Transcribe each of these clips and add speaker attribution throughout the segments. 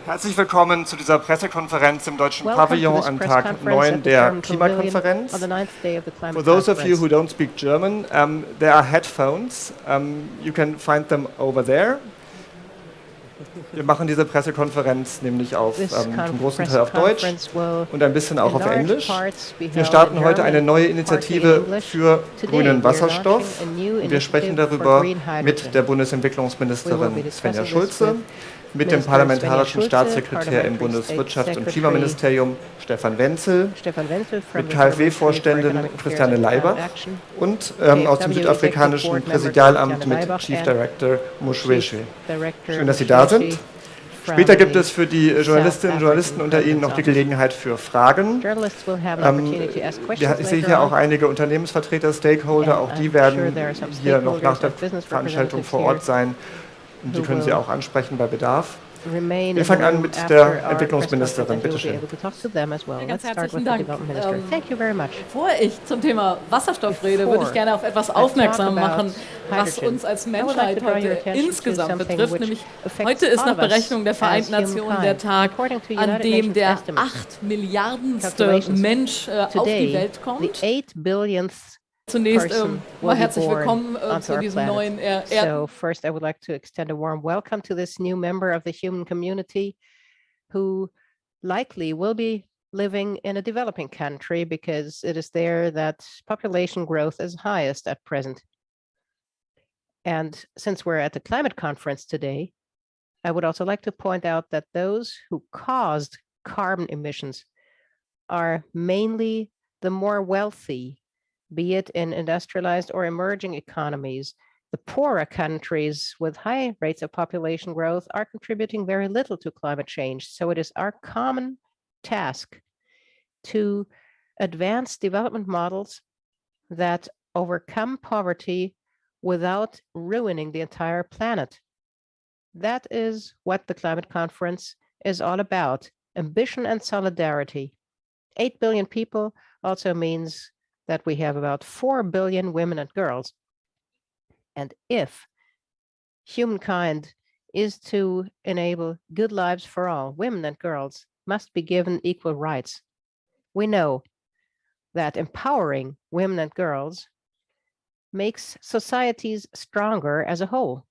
Speaker 1: Herzlich willkommen zu dieser Pressekonferenz im Deutschen Pavillon an Tag 9 der Klimakonferenz. For those of you who don't speak German, there are headphones. You can find them over there. Wir machen diese Pressekonferenz nämlich zum großen Teil auf Deutsch und ein bisschen auch auf Englisch. Wir starten heute eine neue Initiative für grünen Wasserstoff und wir sprechen darüber mit der Bundesentwicklungsministerin Svenja Schulze, mit dem parlamentarischen Staatssekretär im Bundeswirtschafts- und Klimaministerium Stefan Wenzel, mit KfW-Vorständin Christiane Leibach und aus dem südafrikanischen Präsidialamt mit Chief Director Mushweshe. Schön, dass Sie da sind. Später gibt es für die Journalistinnen und Journalisten unter Ihnen noch die Gelegenheit für Fragen. Ich sehe hier auch einige Unternehmensvertreter, Stakeholder, auch die werden hier noch nach der Veranstaltung vor Ort sein. Und die können Sie auch ansprechen bei Bedarf. Wir fangen an mit der Entwicklungsministerin. Bitte schön.
Speaker 2: Ganz herzlichen Dank. Bevor ich zum Thema Wasserstoff rede, würde ich gerne auf etwas aufmerksam machen, was uns als Menschheit heute insgesamt betrifft. Nämlich heute ist nach Berechnung der Vereinten Nationen der Tag, an dem der 8 Milliardenste Mensch auf die Welt kommt. Zunächst mal herzlich willkommen zu diesem neuen
Speaker 3: So first I would like to extend a warm welcome to this new member of the human community who likely will be living in a developing country because it is there that population growth is highest at present. And since we're at the climate conference today, I would also like to point out that those who caused carbon emissions are mainly the more wealthy, be it in industrialized or emerging economies. The poorer countries with high rates of population growth are contributing very little to climate change. So it is our common task to advance development models that overcome poverty without ruining the entire planet. That is what the climate conference is all about: ambition and solidarity. 8 billion people also means that we have about 4 billion women and girls. And if humankind is to enable good lives for all, women and girls must be given equal rights. We know that empowering women and girls makes societies stronger as a whole.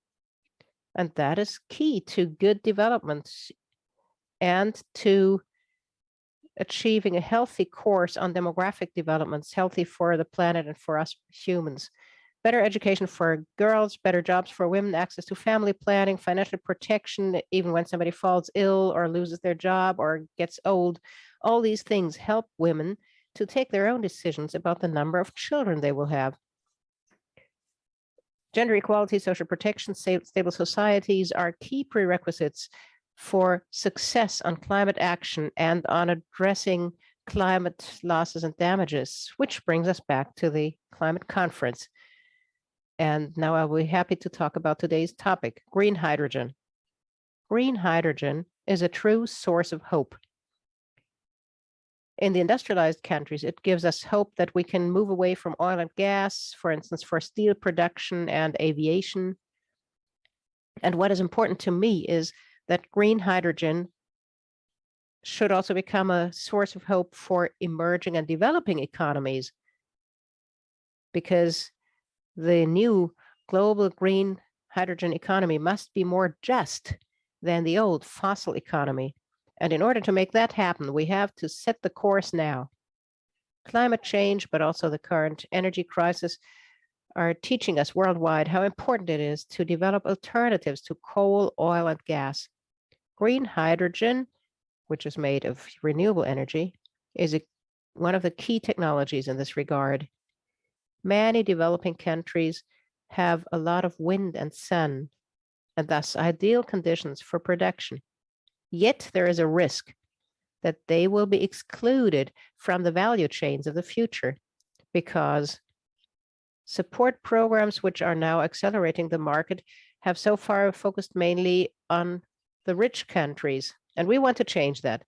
Speaker 3: And that is key to good development and to achieving a healthy course on demographic developments, healthy for the planet and for us humans. Better education for girls, better jobs for women, access to family planning, financial protection, even when somebody falls ill or loses their job or gets old. All these things help women to take their own decisions about the number of children they will have. Gender equality, social protection, stable societies are key prerequisites for success on climate action and on addressing climate losses and damages, which brings us back to the climate conference. And now I will be happy to talk about today's topic, green hydrogen. Green hydrogen is a true source of hope. In the industrialized countries, it gives us hope that we can move away from oil and gas, for instance, for steel production and aviation. And what is important to me is that green hydrogen should also become a source of hope for emerging and developing economies, because the new global green hydrogen economy must be more just than the old fossil economy. And in order to make that happen, we have to set the course now. Climate change, but also the current energy crisis, are teaching us worldwide how important it is to develop alternatives to coal, oil, and gas. Green hydrogen, which is made of renewable energy, is one of the key technologies in this regard. Many developing countries have a lot of wind and sun, and thus ideal conditions for production. Yet there is a risk that they will be excluded from the value chains of the future because support programs which are now accelerating the market have so far focused mainly on the rich countries. And we want to change that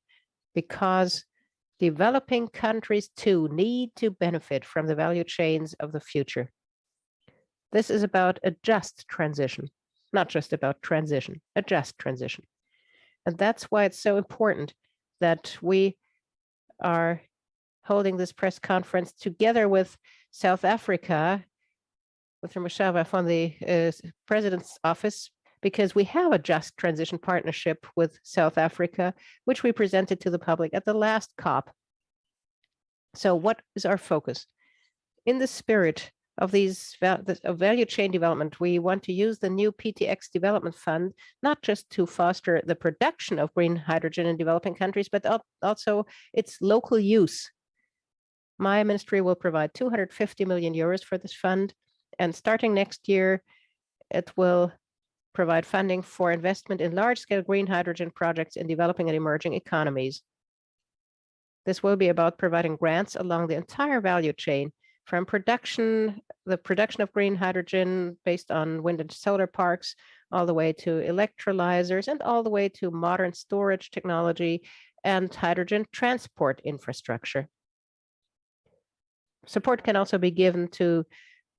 Speaker 3: because developing countries too need to benefit from the value chains of the future. This is about a just transition, not just about transition, a just transition. And that's why it's so important that we are holding this press conference together with South Africa, with Mashava from the President's Office, because we have a just transition partnership with South Africa, which we presented to the public at the last COP. So what is our focus? In the spirit of these value chain development, we want to use the new PtX Development Fund, not just to foster the production of green hydrogen in developing countries, but also its local use. My ministry will provide 250 million euros for this fund. And starting next year, it will provide funding for investment in large-scale green hydrogen projects in developing and emerging economies. This will be about providing grants along the entire value chain, from the production of green hydrogen based on wind and solar parks, all the way to electrolyzers, and all the way to modern storage technology and hydrogen transport infrastructure. Support can also be given to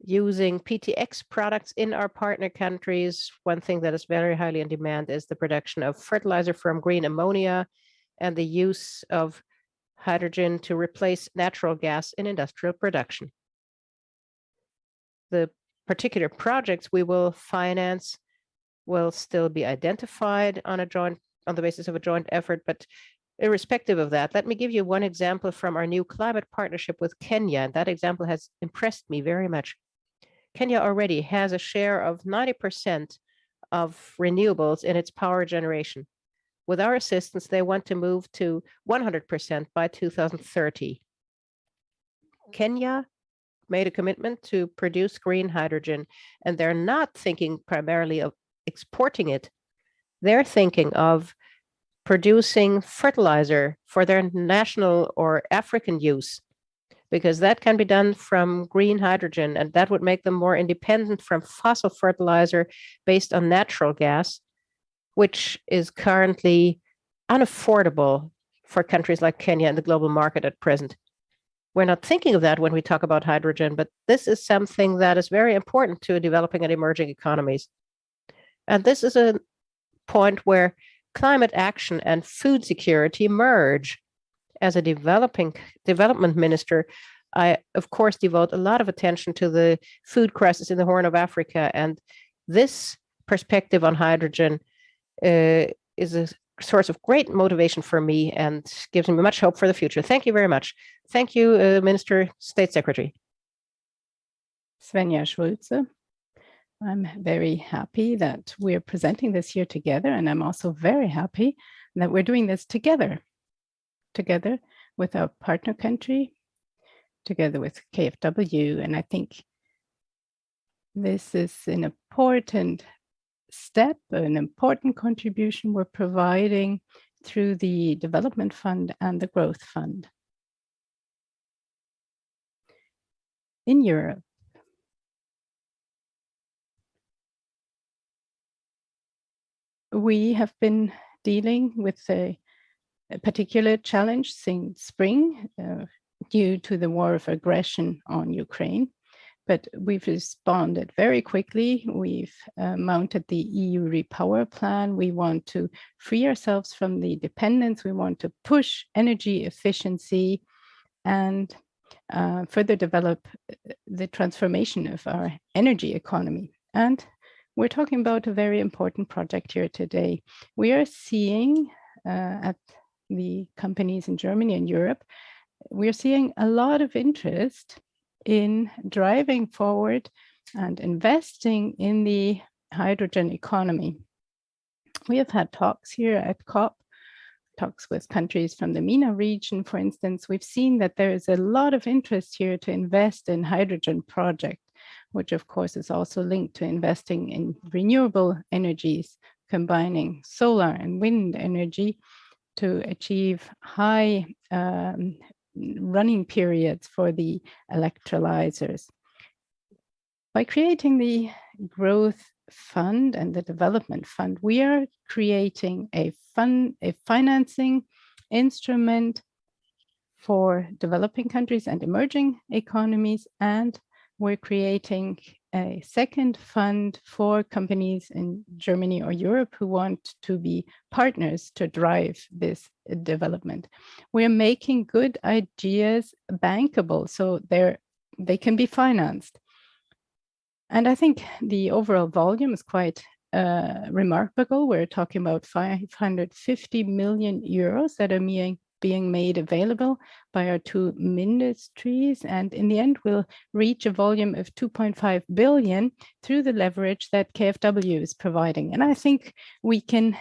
Speaker 3: using PtX products in our partner countries. One thing that is very highly in demand is the production of fertilizer from green ammonia and the use of hydrogen to replace natural gas in industrial production. The particular projects we will finance will still be identified on the basis of a joint effort, but irrespective of that, let me give you one example from our new climate partnership with Kenya, and that example has impressed me very much. Kenya already has a share of 90% of renewables in its power generation. With our assistance, they want to move to 100% by 2030. Kenya made a commitment to produce green hydrogen, and they're not thinking primarily of exporting it. They're thinking of producing fertilizer for their national or African use, because that can be done from green hydrogen, and that would make them more independent from fossil fertilizer based on natural gas, which is currently unaffordable for countries like Kenya in the global market at present. We're not thinking of that when we talk about hydrogen, but this is something that is very important to developing and emerging economies. And this is a point where climate action and food security merge. As a development minister, I, of course, devote a lot of attention to the food crisis in the Horn of Africa. And this perspective on hydrogen is a source of great motivation for me and gives me much hope for the future. Thank you very much. Thank you, Minister, State Secretary.
Speaker 4: Svenja Schulze. I'm very happy that we're presenting this here together, and I'm also very happy that we're doing this together with our partner country, together with KfW. And I think this is an important step, an important contribution we're providing through the Development Fund and the Growth Fund. In Europe, we have been dealing with a particular challenge since spring due to the war of aggression on Ukraine. But we've responded very quickly. We've mounted the EU Repower Plan. We want to free ourselves from the dependence. We want to push energy efficiency and further develop the transformation of our energy economy. And we're talking about a very important project here today. We are seeing at the companies in Germany and Europe, we're seeing a lot of interest in driving forward and investing in the hydrogen economy. We have had talks here at COP, talks with countries from the MENA region, for instance. We've seen that there is a lot of interest here to invest in hydrogen projects, which of course is also linked to investing in renewable energies, combining solar and wind energy to achieve high running periods for the electrolyzers. By creating the Growth Fund and the Development Fund, we are creating a financing instrument for developing countries and emerging economies, and we're creating a second fund for companies in Germany or Europe who want to be partners to drive this development. We're making good ideas bankable so they can be financed. And I think the overall volume is quite remarkable. We're talking about 550 million euros that are being made available by our two ministries. And in the end, we'll reach a volume of 2.5 billion through the leverage that KfW is providing. And I think we can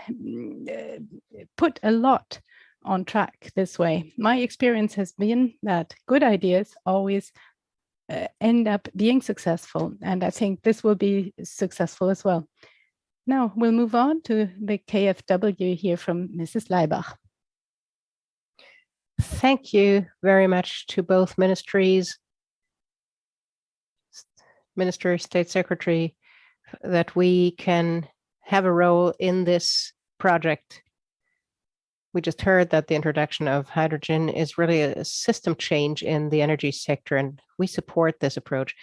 Speaker 4: put a lot on track this way. My experience has been that good ideas always end up being successful. And I think this will be successful as well. Now we'll move on to the KfW here from Mrs. Leibach.
Speaker 3: Thank you very much to both ministries, Minister, State Secretary, that we can have a role in this project. We just heard that the introduction of hydrogen is really a system change in the energy sector, and we support this approach.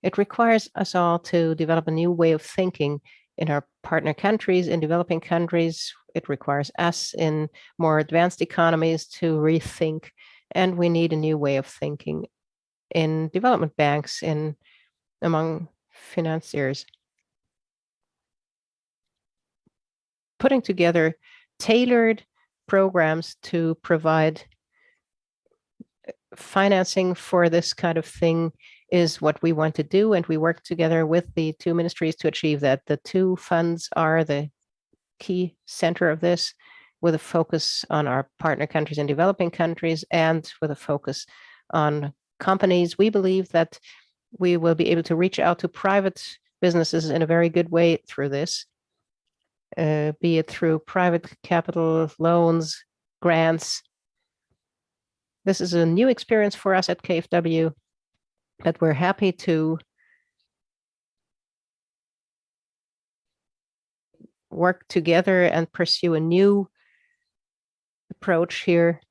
Speaker 3: It requires us all to develop a new way of thinking in our partner countries, in developing countries. It requires us in more advanced economies to rethink, and we need a new way of thinking in development banks, among financiers. Putting together tailored programs to provide financing for this kind of thing is what we want to do, and we work together with the two ministries to achieve that. The two funds are the key center of this, with a focus on our partner countries and developing countries, and with a focus on companies. We believe that we will be able to reach out to private businesses in a very good way through this, be it through private capital, loans, grants. This is a new experience for us at KfW, but we're happy to work together and pursue a new approach here.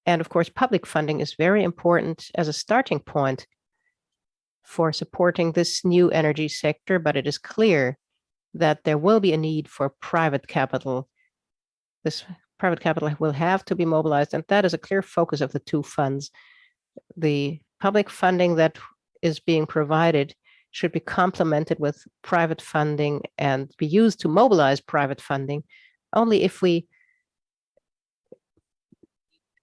Speaker 3: And of course, public funding is very important as a starting point for supporting this new energy sector, but it is clear that there will be a need for private capital. This private capital will have to be mobilized, and that is a clear focus of the two funds. The public funding that is being provided should be complemented with private funding and be used to mobilize private funding. Only if we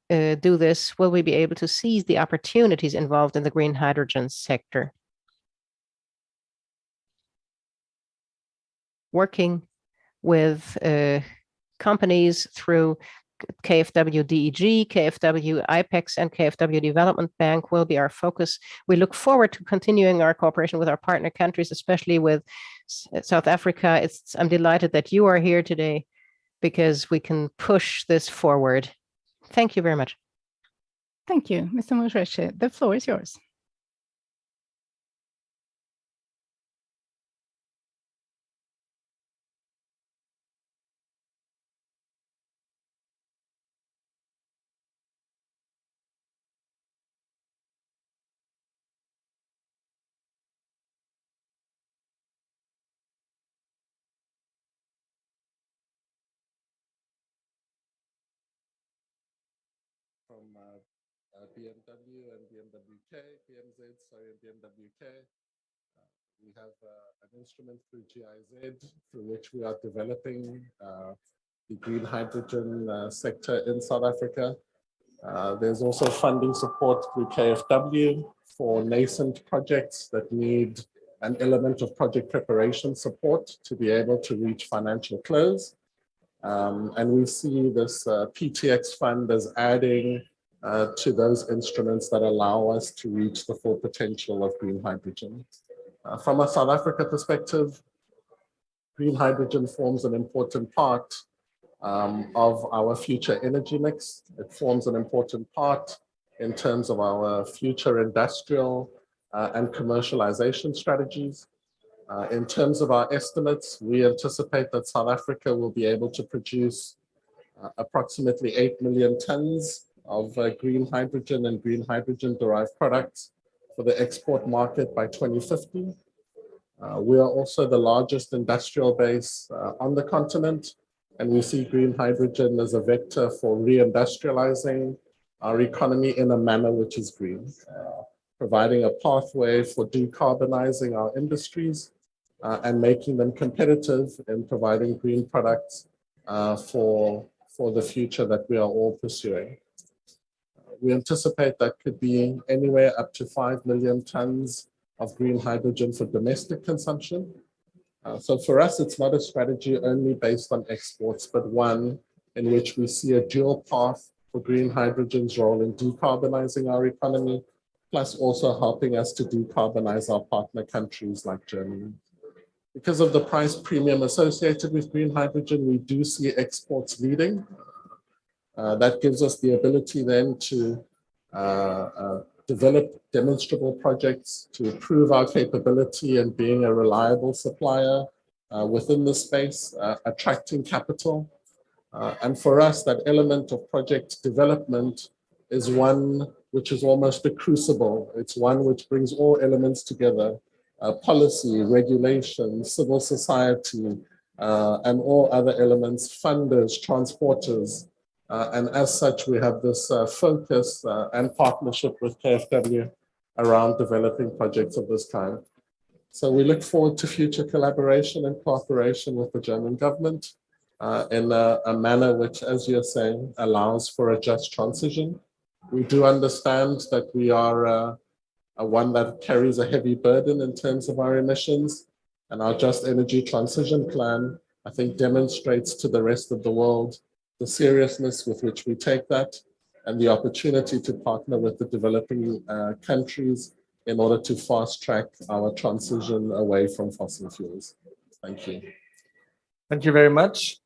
Speaker 3: do this will we be able to seize the opportunities involved in the green hydrogen sector. Working with companies through KfW DEG, KfW IPEX, and KfW Development Bank will be our focus. We look forward to continuing our cooperation with our partner countries, especially with South Africa. I'm delighted that you are here today because we can push this forward. Thank you very much.
Speaker 4: Thank you, Mr. Moshe. The floor is yours.
Speaker 5: From BMW and BMWK. We have an instrument through GIZ through which we are developing the green hydrogen sector in South Africa. There's also funding support through KfW for nascent projects that need an element of project preparation support to be able to reach financial close. And we see this PtX fund as adding to those instruments that allow us to reach the full potential of green hydrogen. From a South Africa perspective, green hydrogen forms an important part of our future energy mix. It forms an important part in terms of our future industrial and commercialization strategies. In terms of our estimates, we anticipate that South Africa will be able to produce approximately 8 million tons of green hydrogen and green hydrogen derived products for the export market by 2050. We are also the largest industrial base on the continent, and we see green hydrogen as a vector for reindustrializing our economy in a manner which is green, providing a pathway for decarbonizing our industries and making them competitive in providing green products for the future that we are all pursuing. We anticipate that could be anywhere up to 5 million tons of green hydrogen for domestic consumption. So for us, it's not a strategy only based on exports, but one in which we see a dual path for green hydrogen's role in decarbonizing our economy, plus also helping us to decarbonize our partner countries like Germany. Because of the price premium associated with green hydrogen, we do see exports leading. That gives us the ability then to develop demonstrable projects to prove our capability in being a reliable supplier within the space, attracting capital. And for us, that element of project development is one which is almost a crucible. It's one which brings all elements together, policy, regulation, civil society, and all other elements, funders, transporters. And as such, we have this focus and partnership with KfW around developing projects of this kind. So we look forward to future collaboration and cooperation with the German government in a manner which, as you're saying, allows for a just transition. We do understand that we are one that carries a heavy burden in terms of our emissions, and our Just Energy Transition Plan, I think, demonstrates to the rest of the world the seriousness with which we take that and the opportunity to partner with the developing countries in order to fast track our transition away from fossil fuels. Thank you.
Speaker 1: Thank you very much.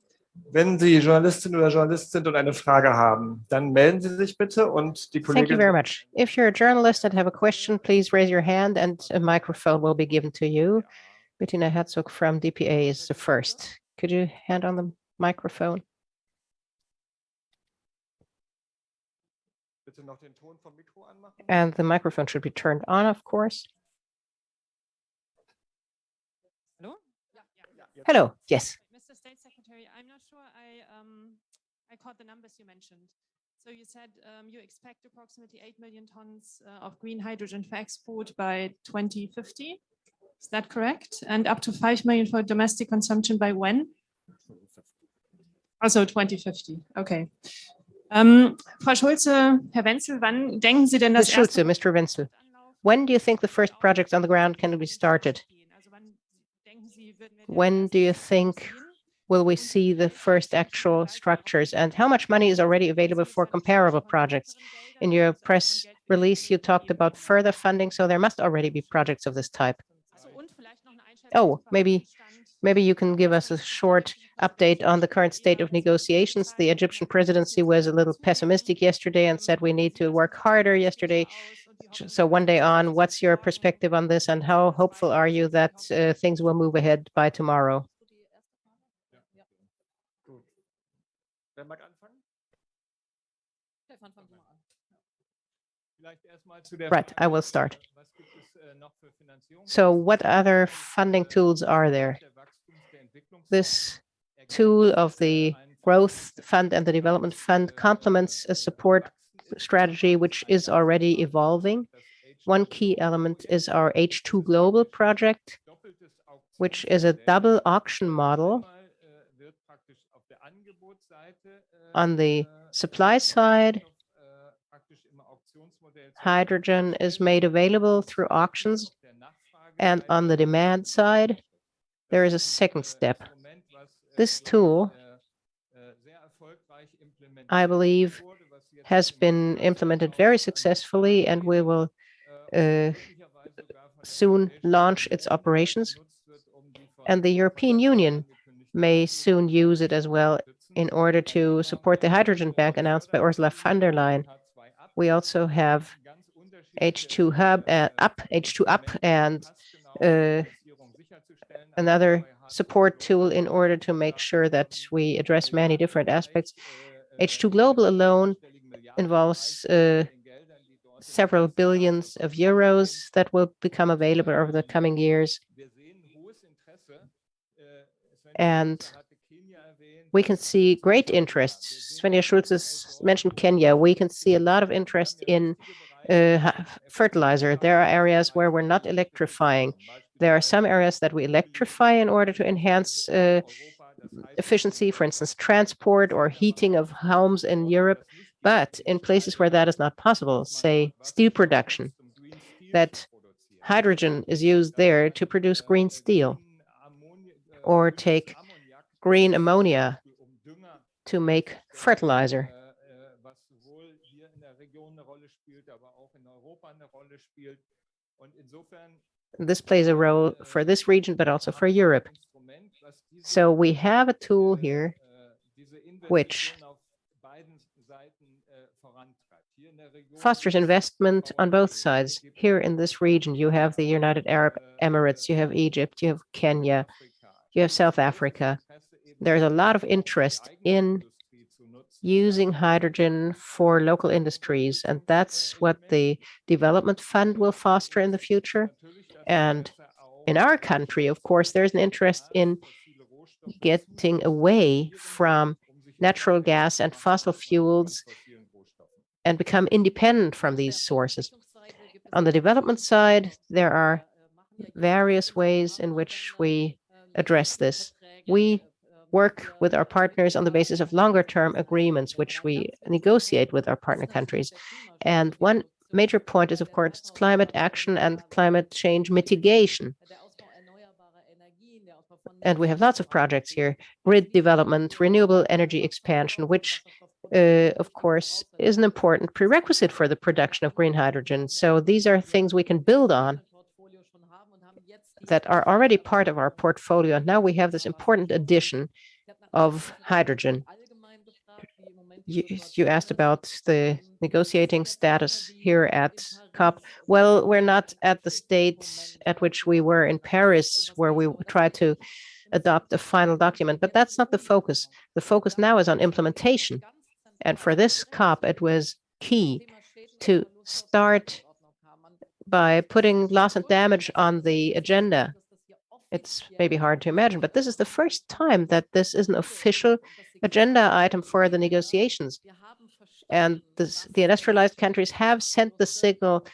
Speaker 1: Wenn Sie Journalistin oder Journalist sind und eine Frage haben, dann melden Sie sich bitte und die Kollegin.
Speaker 3: Thank you very much. If you're a journalist and have a question, please raise your hand and a microphone will be given to you. Bettina Herzog from DPA is the first. Could you hand on the microphone?
Speaker 1: Bitte noch den Ton vom Mikro anmachen.
Speaker 3: And the microphone should be turned on, of course.
Speaker 6: Hello?
Speaker 3: Hello, yes.
Speaker 6: Mr. State Secretary, I'm not sure I caught the numbers you mentioned. So you said you expect approximately 8 million tons of green hydrogen for export by 2050. Is that correct? And up to 5 million for domestic consumption by when? Also 2050, okay. Frau Schulze, Herr Wenzel, wann denken Sie denn das
Speaker 3: erste? Mr. Wenzel, when do you think the first projects on the ground can be started? When do you think will we see the first actual structures, and how much money is already available for comparable projects? In your press release, you talked about further funding, so there must already be projects of this type. Oh, maybe you can give us a short update on the current state of negotiations. The Egyptian presidency was a little pessimistic yesterday and said we need to work harder yesterday. So one day on, what's your perspective on this, and how hopeful are you that things will move ahead by tomorrow? Right, I will start. So what other funding tools are there? This tool of the Growth Fund and the Development Fund complements a support strategy which is already evolving. One key element is our H2 Global project, which is a double auction model. On the supply side, hydrogen is made available through auctions, and on the demand side, there is a second step. This tool, I believe, has been implemented very successfully, and we will soon launch its operations. And the European Union may soon use it as well in order to support the hydrogen bank announced by Ursula von der Leyen. We also have H2 Hub H2 Up, and another support tool in order to make sure that we address many different aspects. H2 Global alone involves several billions of euros that will become available over the coming years. And we can see great interest. Svenja Schulz has mentioned Kenya. We can see a lot of interest in fertilizer. There are areas where we're not electrifying. There are some areas that we electrify in order to enhance efficiency, for instance, transport or heating of homes in Europe. But in places where that is not possible, say steel production, that hydrogen is used there to produce green steel, or take green ammonia to make fertilizer. This plays a role for this region, but also for Europe. So we have a tool here which fosters investment on both sides. Here in this region, you have the United Arab Emirates, you have Egypt, you have Kenya, you have South Africa. There's a lot of interest in using hydrogen for local industries, and that's what the development fund will foster in the future. And in our country, of course, there's an interest in getting away from natural gas and fossil fuels and become independent from these sources. On the development side, there are various ways in which we address this. We work with our partners on the basis of longer-term agreements, which we negotiate with our partner countries. And one major point is, of course, climate action and climate change mitigation. And we have lots of projects here: grid development, renewable energy expansion, which, of course, is an important prerequisite for the production of green hydrogen. So these are things we can build on that are already part of our portfolio. And now we have this important addition of hydrogen. You asked about the negotiating status here at COP. Well, we're not at the state at which we were in Paris, where we tried to adopt a final document, but that's not the focus. The focus now is on implementation. And for this COP, it was key to start by putting loss and damage on the agenda. It's maybe hard to imagine, but this is the first time that this is an official agenda item for the negotiations. And the industrialized countries have sent the signal.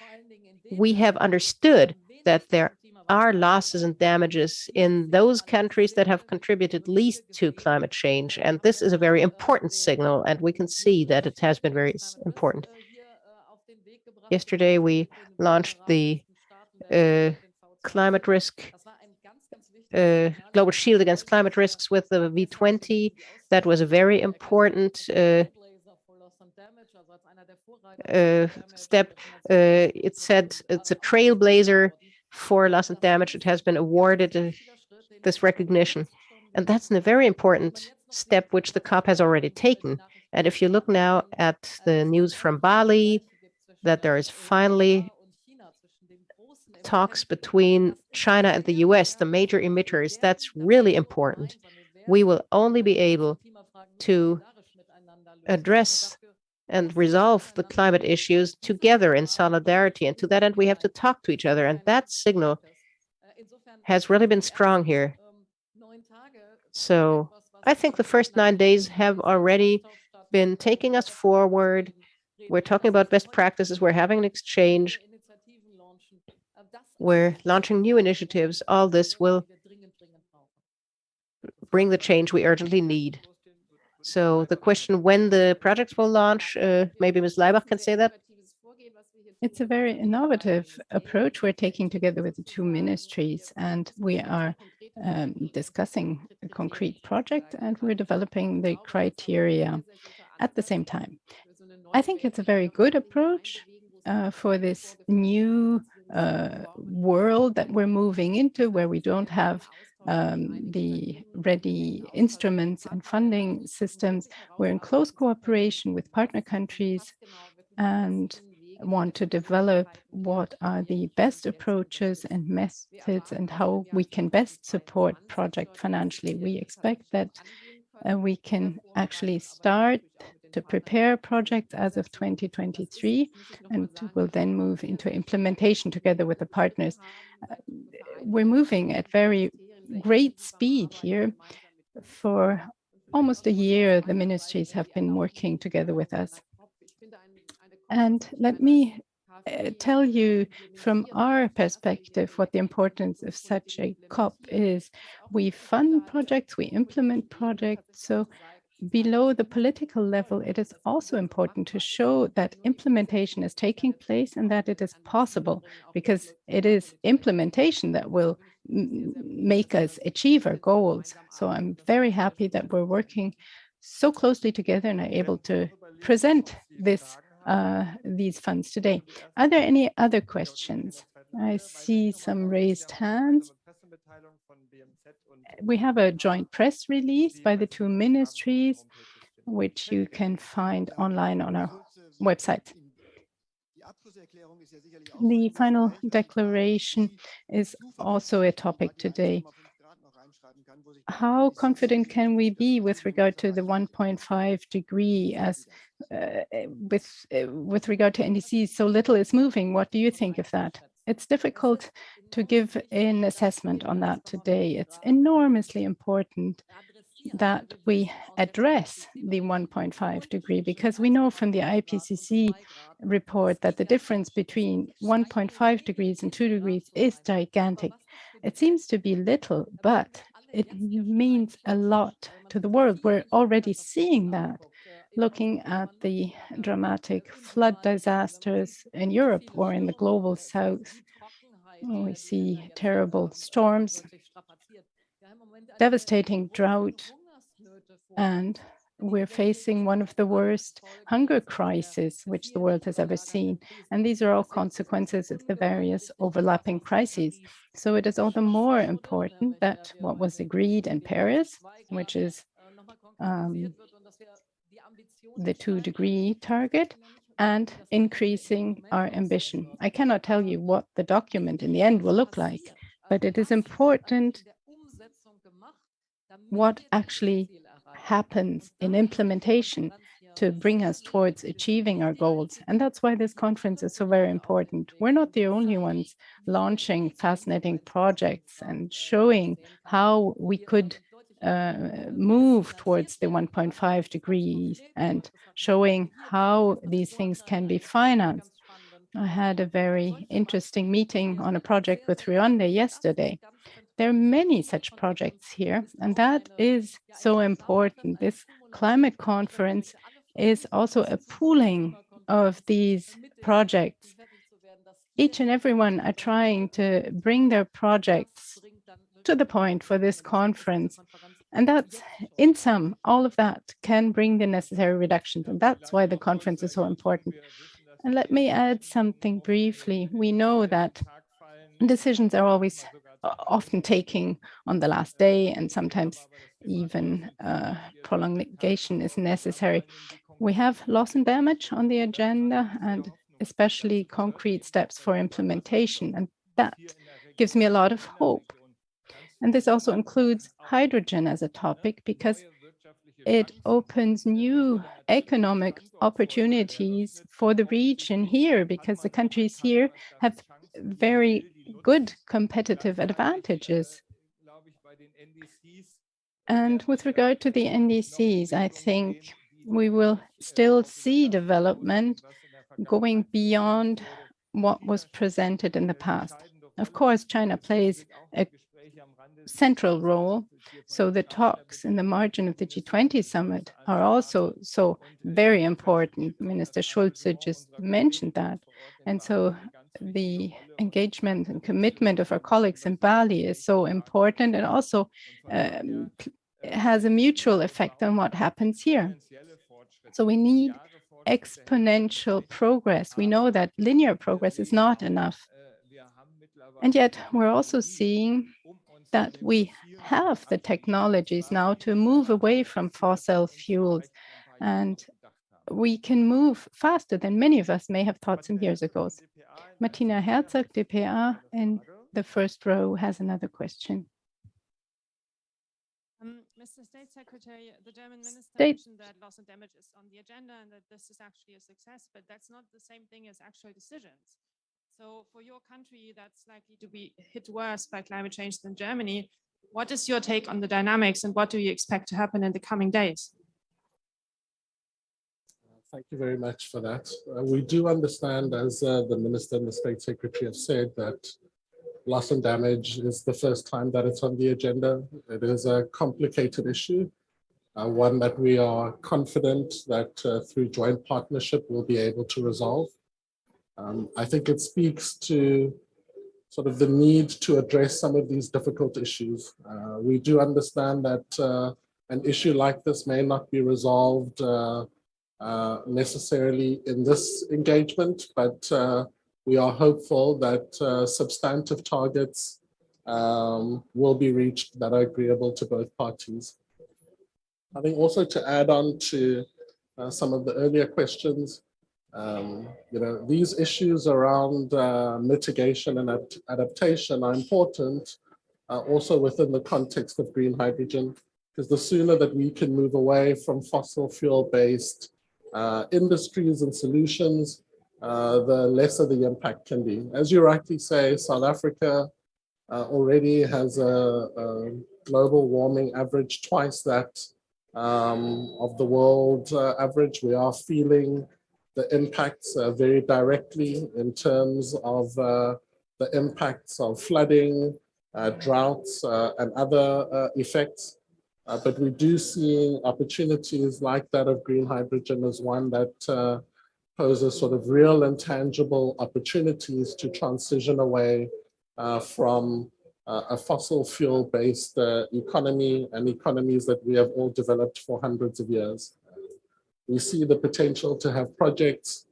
Speaker 3: We have understood that there are losses and damages in those countries that have contributed least to climate change. And this is a very important signal, and we can see that it has been very important. Yesterday, we launched the climate risk global shield against climate risks with the V20. That was a very important step. It said it's a trailblazer for loss and damage. It has been awarded this recognition. And that's a very important step which the COP has already taken. And if you look now at the news from Bali, that there is finally talks between China and the US, the major emitters, that's really important. We will only be able to address and resolve the climate issues together in solidarity. And to that end, we have to talk to each other. And that signal has really been strong here. So I think the first 9 days have already been taking us forward. We're talking about best practices. We're having an exchange. We're launching new initiatives. All this will bring the change we urgently need. So the question when the projects will launch, maybe Ms. Leibach can say that.
Speaker 4: It's a very innovative approach we're taking together with the two ministries, and we are discussing a concrete project, and we're developing the criteria at the same time. I think it's a very good approach for this new world that we're moving into, where we don't have the ready instruments and funding systems. We're in close cooperation with partner countries and want to develop what are the best approaches and methods and how we can best support project financially. We expect that we can actually start to prepare projects as of 2023 and will then move into implementation together with the partners. We're moving at very great speed here. For almost a year, the ministries have been working together with us. And let me tell you from our perspective what the importance of such a COP is. We fund projects, we implement projects. So below the political level, it is also important to show that implementation is taking place and that it is possible, because it is implementation that will make us achieve our goals. So I'm very happy that we're working so closely together and are able to present these funds today. Are there any other questions? I see some raised hands. We have a joint press release by the two ministries, which you can find online on our website. The final declaration is also a topic today. How confident can we be with regard to the 1.5 degree as with regard to NDCs? So little is moving. What do you think of that? It's difficult to give an assessment on that today. It's enormously important that we address the 1.5 degree, because we know from the IPCC report that the difference between 1.5 degrees and 2 degrees is gigantic. It seems to be little, but it means a lot to the world. We're already seeing that, looking at the dramatic flood disasters in Europe or in the global south. We see terrible storms, devastating drought, and we're facing one of the worst hunger crises which the world has ever seen. And these are all consequences of the various overlapping crises. So it is all the more important that what was agreed in Paris, which is the 2-degree target, and increasing our ambition. I cannot tell you what the document in the end will look like, but it is important what actually happens in implementation to bring us towards achieving our goals. And that's why this conference is so very important. We're not the only ones launching fascinating projects and showing how we could move towards the 1.5 degrees and showing how these things can be financed. I had a very interesting meeting on a project with Rwanda yesterday. There are many such projects here, and that is so important. This climate conference is also a pooling of these projects. Each and everyone are trying to bring their projects to the point for this conference. And that's, in sum, all of that can bring the necessary reductions. And that's why the conference is so important. And let me add something briefly. We know that decisions are always often taken on the last day, and sometimes even prolongation is necessary. We have loss and damage on the agenda, and especially concrete steps for implementation. And that gives me a lot of hope. And this also includes hydrogen as a topic, because it opens new economic opportunities for the region here, because the countries here have very good competitive advantages. And with regard to the NDCs, I think we will still see development going beyond what was presented in the past. Of course, China plays a central role. So the talks in the margin of the G20 summit are also so very important. Minister Schulze just mentioned that. And so the engagement and commitment of our colleagues in Bali is so important, and also has a mutual effect on what happens here. So we need exponential progress. We know that linear progress is not enough. And yet we're also seeing that we have the technologies now to move away from fossil fuels, and we can move faster than many of us may have thought some years ago. Martina Herzog, DPA, in the first row, has another question.
Speaker 6: Mr. State Secretary, the German minister mentioned that loss and damage is on the agenda and that this is actually a success, but that's not the same thing as actual decisions. So for your country that's likely to be hit worse by climate change than Germany, what is your take on the dynamics and what do you expect to happen in the coming days?
Speaker 5: Thank you very much for that. We do understand, as the Minister and the State Secretary have said, that loss and damage is the first time that it's on the agenda. It is a complicated issue, one that we are confident that through joint partnership we'll be able to resolve. I think it speaks to sort of the need to address some of these difficult issues. We do understand that an issue like this may not be resolved necessarily in this engagement, but we are hopeful that substantive targets will be reached that are agreeable to both parties. I think also to add on to some of the earlier questions, these issues around mitigation and adaptation are important also within the context of green hydrogen, because the sooner that we can move away from fossil fuel-based industries and solutions, the lesser the impact can be. As you rightly say, South Africa already has a global warming average twice that of the world average. We are feeling the impacts very directly in terms of the impacts of flooding, droughts, and other effects. But we do see opportunities like that of green hydrogen as one that poses sort of real and tangible opportunities to transition away from a fossil fuel-based economy and economies that we have all developed for hundreds of years. We see the potential to have projects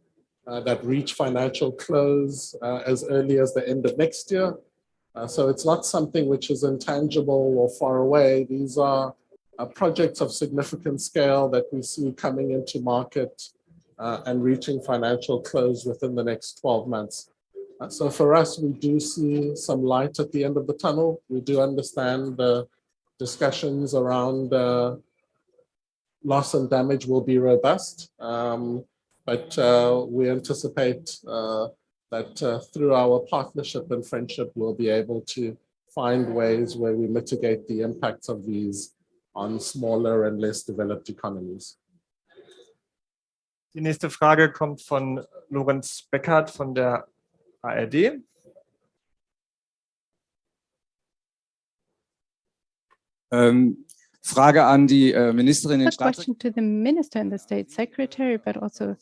Speaker 5: that reach financial close as early as the end of next year. So it's not something which is intangible or far away. These are projects of significant scale that we see coming into market and reaching financial close within the next 12 months. So for us, we do see some light at the end of the tunnel. We do understand the discussions around loss and damage will be robust, but we anticipate that through our partnership and friendship, we'll be able to find ways where we mitigate the impacts of these on smaller and less developed economies.
Speaker 1: Die nächste Frage kommt von Lorenz Beckert von der ARD.
Speaker 7: Frage an die Ministerin.
Speaker 4: A question to the Minister and the State Secretary, but also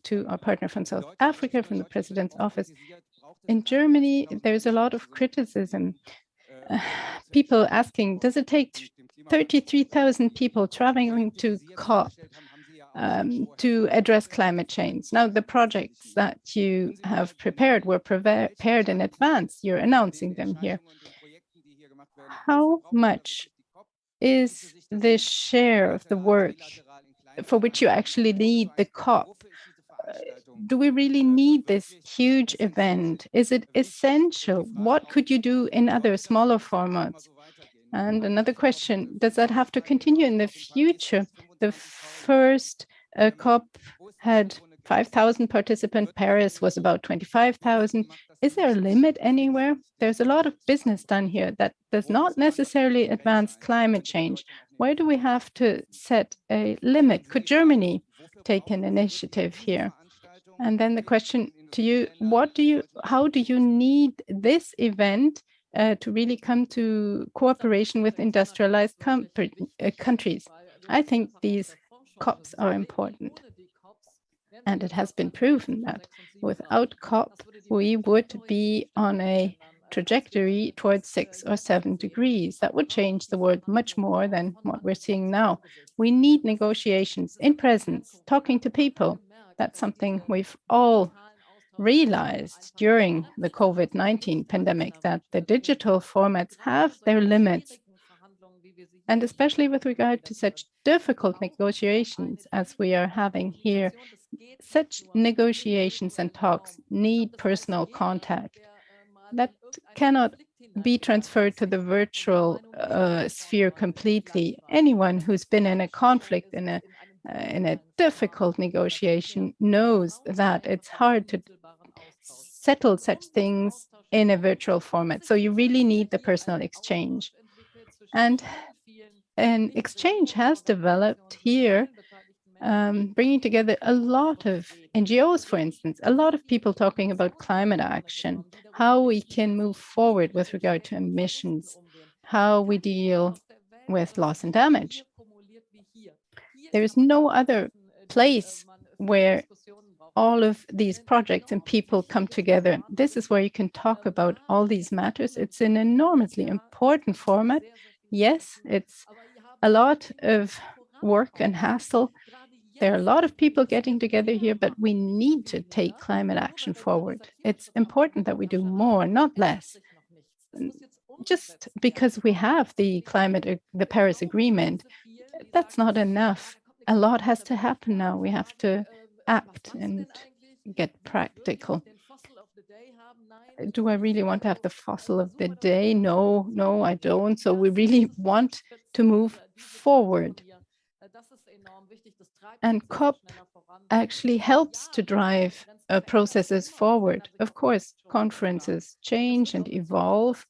Speaker 4: to our partner from South Africa, from the President's office. In Germany, there's a lot of criticism. People asking, does it take 33,000 people traveling to COP to address climate change? Now, the projects that you have prepared were prepared in advance. You're announcing them here. How much is the share of the work for which you actually lead the COP? Do we really need this huge event? Is it essential? What could you do in other smaller formats? And another question, does that have to continue in the future? The first COP had 5,000 participants. Paris was about 25,000. Is there a limit anywhere? There's a lot of business done here that does not necessarily advance climate change. Why do we have to set a limit? Could Germany take an initiative here? And then the question to you, how do you need this event to really come to cooperation with industrialized countries? I think these COPs are important. And it has been proven that without COP, we would be on a trajectory towards 6 or 7 degrees. That would change the world much more than what we're seeing now. We need negotiations in presence, talking to people. That's something we've all realized during the COVID-19 pandemic, that the digital formats have their limits. And especially with regard to such difficult negotiations as we are having here, such negotiations and talks need personal contact. That cannot be transferred to the virtual sphere completely. Anyone who's been in a conflict, in a difficult negotiation, knows that it's hard to settle such things in a virtual format. So you really need the personal exchange. And an exchange has developed here, bringing together a lot of NGOs, for instance, a lot of people talking about climate action, how we can move forward with regard to emissions, how we deal with loss and damage. There is no other place where all of these projects and people come together. This is where you can talk about all these matters. It's an enormously important format. Yes, it's a lot of work and hassle. There are a lot of people getting together here, but we need to take climate action forward. It's important that we do more, not less. Just because we have the Paris Agreement, that's not enough. A lot has to happen now. We have to act and get practical. Do I really want to have the fossil of the day? No, I don't. So we really want to move forward. And COP actually helps to drive processes forward. Of course, conferences change and evolve,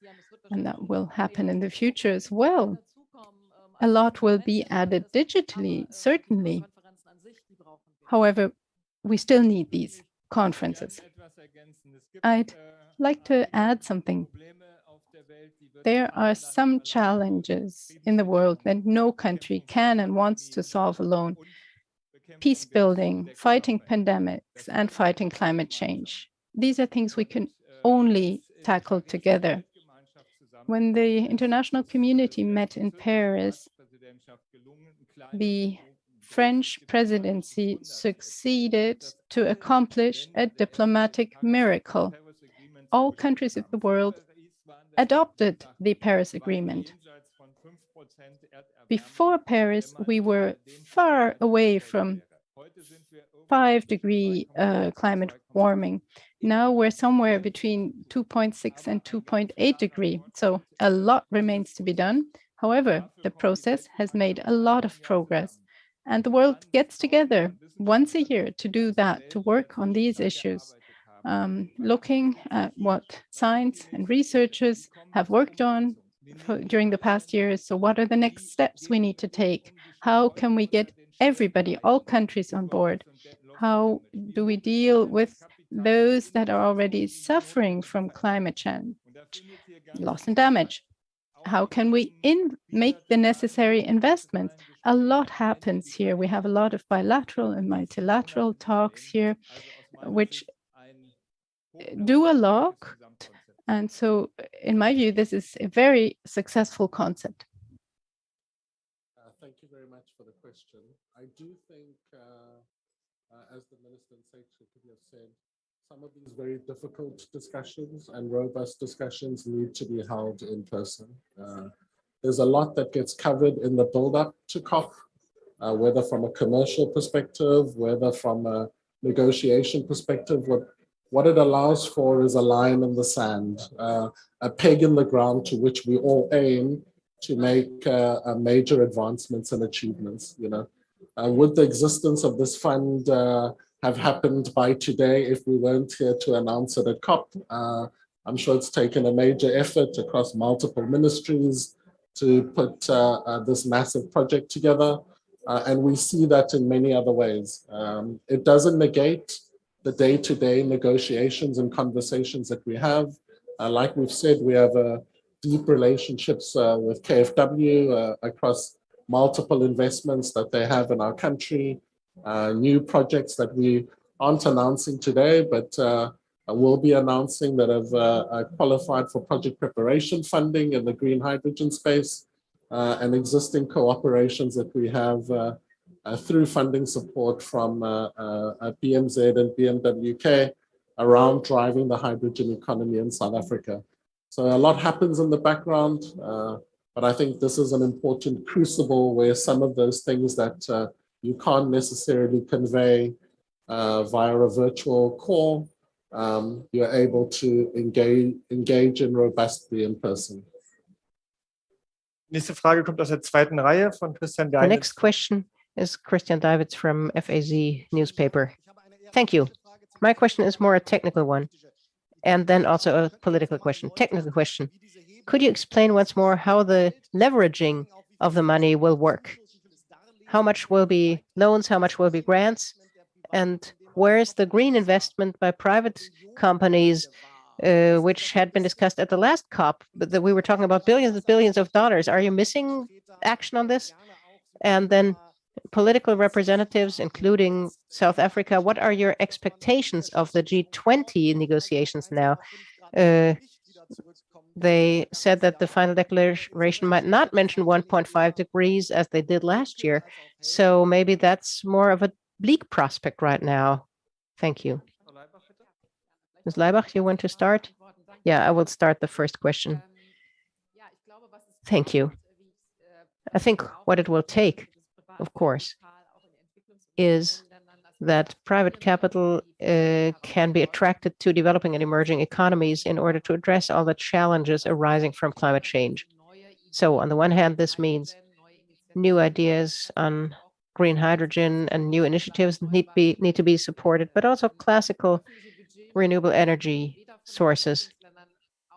Speaker 4: and that will happen in the future as well. A lot will be added digitally, certainly. However, we still need these conferences. I'd like to add something. There are some challenges in the world that no country can and wants to solve alone. Peace building, fighting pandemics, and fighting climate change. These are things we can only tackle together. When the international community met in Paris, the French presidency succeeded to accomplish a diplomatic miracle. All countries of the world adopted the Paris Agreement. Before Paris, we were far away from 5-degree climate warming. Now we're somewhere between 2.6 and 2.8 degree. So a lot remains to be done. However, the process has made a lot of progress. And the world gets together once a year to do that, to work on these issues, looking at what science and researchers have worked on during the past years. So what are the next steps we need to take? How can we get everybody, all countries on board? How do we deal with those that are already suffering from climate change, loss and damage? How can we make the necessary investments? A lot happens here. We have a lot of bilateral and multilateral talks here, which do a lot. And so, in my view, this is a very successful concept.
Speaker 5: Thank you very much for the question. I do think, as the Minister and Secretary have said, some of these very difficult discussions and robust discussions need to be held in person. There's a lot that gets covered in the build-up to COP, whether from a commercial perspective, whether from a negotiation perspective. What it allows for is a line in the sand, a peg in the ground to which we all aim to make major advancements and achievements. Would the existence of this fund have happened by today if we weren't here to announce it at COP? I'm sure it's taken a major effort across multiple ministries to put this massive project together. And we see that in many other ways. It doesn't negate the day-to-day negotiations and conversations that we have. Like we've said, we have deep relationships with KfW across multiple investments that they have in our country, new projects that we aren't announcing today, but will be announcing that have qualified for project preparation funding in the green hydrogen space, and existing cooperations that we have through funding support from BMZ and BMWK around driving the hydrogen economy in South Africa. So a lot happens in the background, but I think this is an important crucible where some of those things that you can't necessarily convey via a virtual call you're able to engage in robustly in person.
Speaker 1: Nächste Frage kommt aus der zweiten Reihe von Christian Geinitz.
Speaker 3: The next question is Christian Davids from FAZ newspaper. Thank you. My question is more a technical one, and then also a political question. Technical question. Could you explain once more how the leveraging of the money will work? How much will be loans? How much will be grants? And where is the green investment by private companies, which had been discussed at the last COP, but that we were talking about billions and billions of dollars? Are you missing action on this? And then political representatives, including South Africa, what are your expectations of the G20 negotiations now? They said that the final declaration might not mention 1.5 degrees as they did last year. So maybe that's more of a bleak prospect right now. Thank you. Ms. Leibach, you want to start? Yeah, I will start the first question. Thank you. I think what it will take, of course, is that private capital can be attracted to developing and emerging economies in order to address all the challenges arising from climate change. So on the one hand, this means new ideas on green hydrogen and new initiatives need to be supported, but also classical renewable energy sources.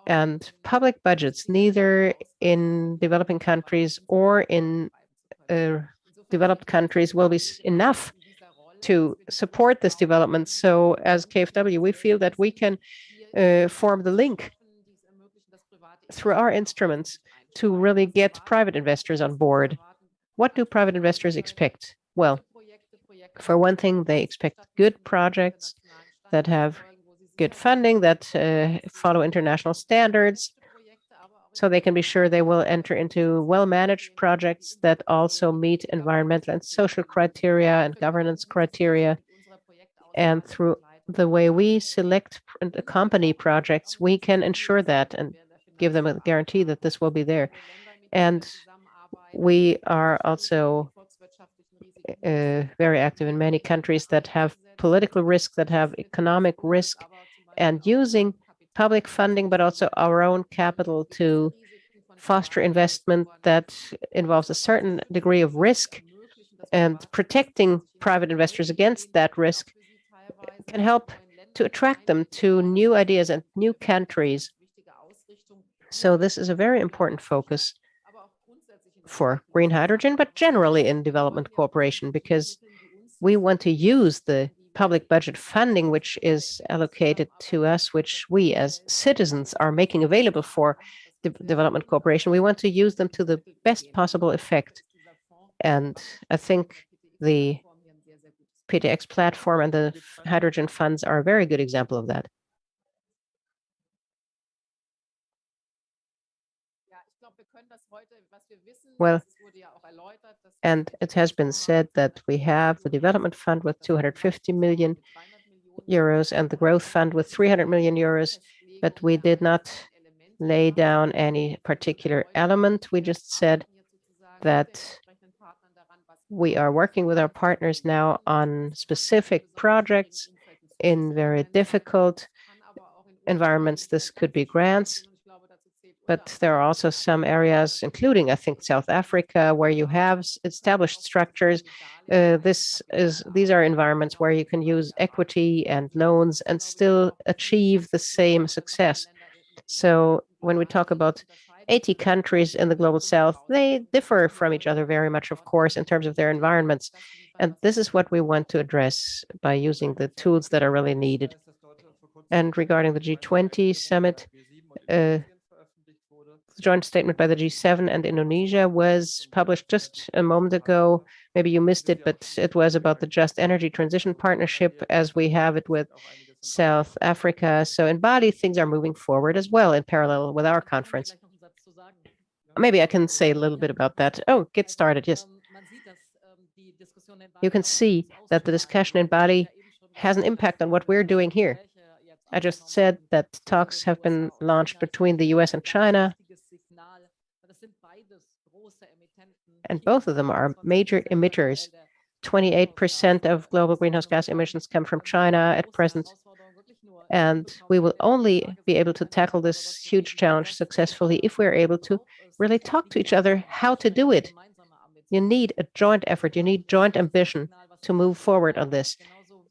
Speaker 3: And public budgets, neither in developing countries or in developed countries, will be enough to support this development. So as KfW, we feel that we can form the link through our instruments to really get private investors on board. What do private investors expect? Well, for one thing, they expect good projects that have good funding, that follow international standards, so they can be sure they will enter into well-managed projects that also meet environmental and social criteria and governance criteria. And through the way we select and accompany projects, we can ensure that and give them a guarantee that this will be there. And we are also very active in many countries that have political risk, that have economic risk, and using public funding, but also our own capital to foster investment that involves a certain degree of risk, and protecting private investors against that risk can help to attract them to new ideas and new countries. So this is a very important focus for green hydrogen, but generally in development cooperation, because we want to use the public budget funding which is allocated to us, which we as citizens are making available for development cooperation. We want to use them to the best possible effect. And I think the PtX platform and the hydrogen funds are a very good example of that. Well, and it has been said that we have the development fund with 250 million euros and the growth fund with 300 million euros, but we did not lay down any particular element. We just said that we are working with our partners now on specific projects in very difficult environments. This could be grants, but there are also some areas, including, I think, South Africa, where you have established structures. These are environments where you can use equity and loans and still achieve the same success. So when we talk about 80 countries in the global south, they differ from each other very much, of course, in terms of their environments. And this is what we want to address by using the tools that are really needed. And regarding the G20 summit, the joint statement by the G7 and Indonesia was published just a moment ago. Maybe you missed it, but it was about the Just Energy Transition Partnership as we have it with South Africa. So in Bali, things are moving forward as well in parallel with our conference. Maybe I can say a little bit about that. Oh, get started, yes. You can see that the discussion in Bali has an impact on what we're doing here. I just said that talks have been launched between the US and China, and both of them are major emitters. 28% of global greenhouse gas emissions come from China at present. And we will only be able to tackle this huge challenge successfully if we're able to really talk to each other how to do it. You need a joint effort. You need joint ambition to move forward on this.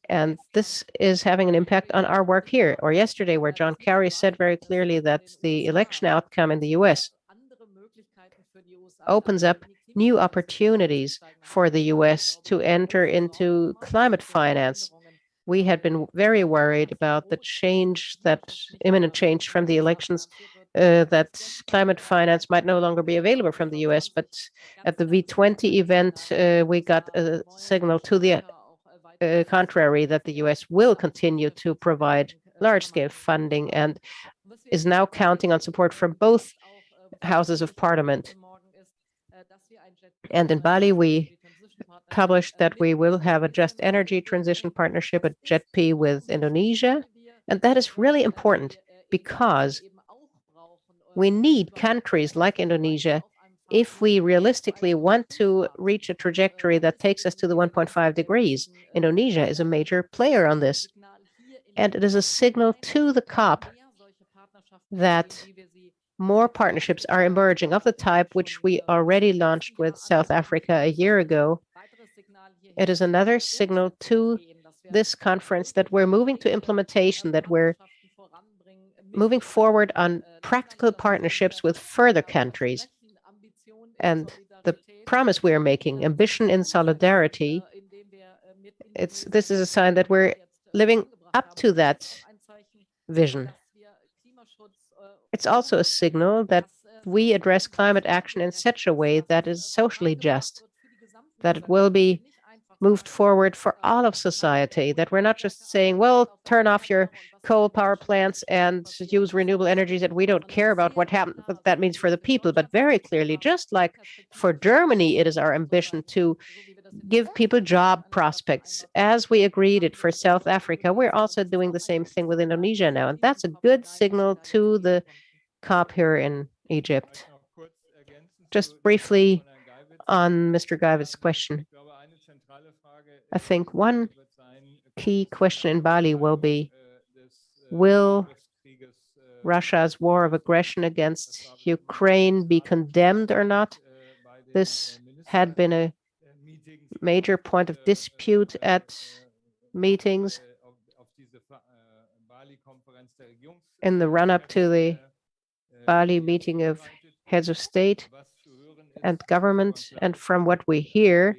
Speaker 3: And this is having an impact on our work here. Or yesterday, where John Kerry said very clearly that the election outcome in the US opens up new opportunities for the US to enter into climate finance. We had been very worried about the change, that imminent change from the elections, that climate finance might no longer be available from the US. But at the V20 event, we got a signal to the contrary, that the US will continue to provide large-scale funding and is now counting on support from both houses of parliament. And in Bali, we published that we will have a just energy transition partnership, a JETP with Indonesia. And that is really important because we need countries like Indonesia if we realistically want to reach a trajectory that takes us to the 1.5 degrees. Indonesia is a major player on this. And it is a signal to the COP that more partnerships are emerging of the type which we already launched with South Africa a year ago. It is another signal to this conference that we're moving to implementation, that we're moving forward on practical partnerships with further countries. And the promise we are making, ambition in solidarity, this is a sign that we're living up to that vision. It's also a signal that we address climate action in such a way that is socially just, that it will be moved forward for all of society, that we're not just saying, well, turn off your coal power plants and use renewable energies, that we don't care about what that means for the people. But very clearly, just like for Germany, it is our ambition to give people job prospects. As we agreed it for South Africa, we're also doing the same thing with Indonesia now. And that's a good signal to the COP here in Egypt. Just briefly on Mr. Geiwit's question. I think one key question in Bali will be, will Russia's war of aggression against Ukraine be condemned or not? This had been a major point of dispute at meetings in the run-up to the Bali meeting of heads of state and government. And from what we hear,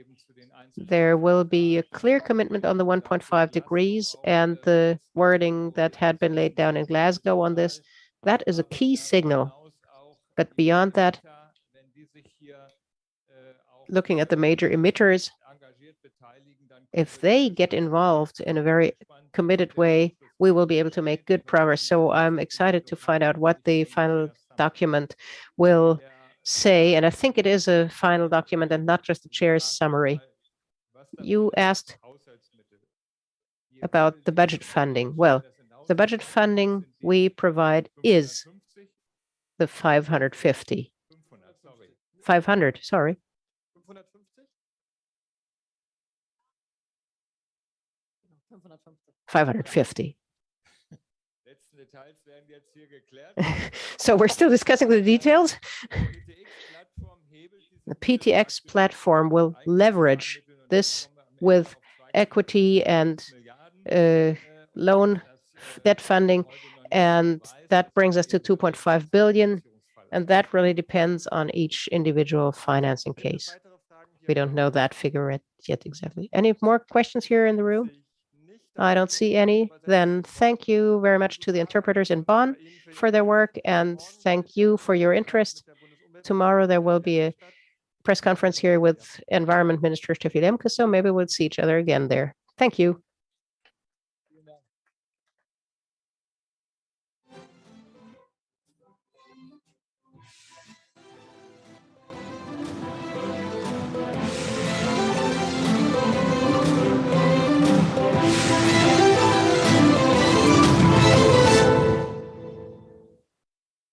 Speaker 3: there will be a clear commitment on the 1.5 degrees, and the wording that had been laid down in Glasgow on this, that is a key signal. But beyond that, looking at the major emitters, if they get involved in a very committed way, we will be able to make good progress. So I'm excited to find out what the final document will say. And I think it is a final document and not just the chair's summary. You asked about the budget funding. Well, the budget funding we provide is the 550. 500, sorry. 550. So we're still discussing the details. The PtX platform will leverage this with equity and loan debt funding, and that brings us to 2.5 billion, and that really depends on each individual financing case. We don't know that figure yet exactly. Any more questions here in the room? I don't see any. Then thank you very much to the interpreters in Bonn for their work, and thank you for your interest. Tomorrow there will be a press conference here with Environment Minister Steffi Lemke, so maybe we'll see each other again there. Thank you.